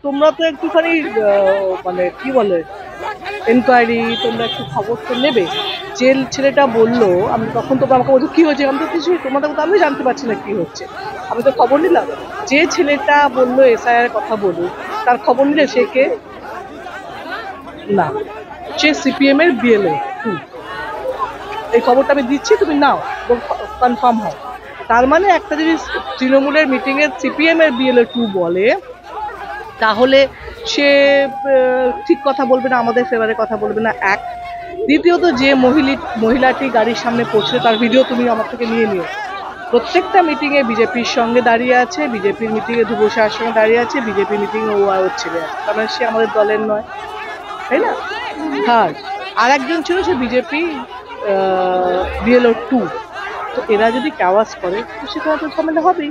তোমরা তো একটুখানি মানে কি বলে এনকোয়ারি, তোমরা একটু খবর তো নেবে। যে ছেলেটা বললো, আমি তখন তো আমাকে বলছো কি হয়েছে, আমি তো কিছু তোমাদের কথা আমি জানতে পারছি না কি হচ্ছে, আমি তো খবর নিলাম। যে ছেলেটা বললো এসআইআর কথা বলুক, তার খবর নিলে সে কে? না, সে সিপিএম এর বিএলএ 2। এই খবরটা আমি দিচ্ছি, তুমি নাও, কনফার্ম হও। তার মানে একটা যদি তৃণমূলের মিটিং এ সিপিএম এর বিএলএ 2 বলে, তাহলে সে ঠিক কথা বলবে না, আমাদের ফেভারে কথা বলবে না, এক। দ্বিতীয়ত, যে মহিলাটি গাড়ির সামনে পড়ছে তার ভিডিও তুমি আমার থেকে নিয়ে নিও। প্রত্যেকটা মিটিং এ বিজেপির সঙ্গে দাঁড়িয়ে আছে, বিজেপির মিটিং এ ধুবসার সঙ্গে দাঁড়িয়ে আছে, বিজেপি মিটিং এ ও আর ওর ছেলে আছে, তার মানে সে আমাদের দলের নয়, তাই না? থার্ড, আর একজন ছিল সে বিজেপি বিএলও 2। তো এরা যদি কাওয়াজ করে তো সেখানে তো ঝামেলা হবেই।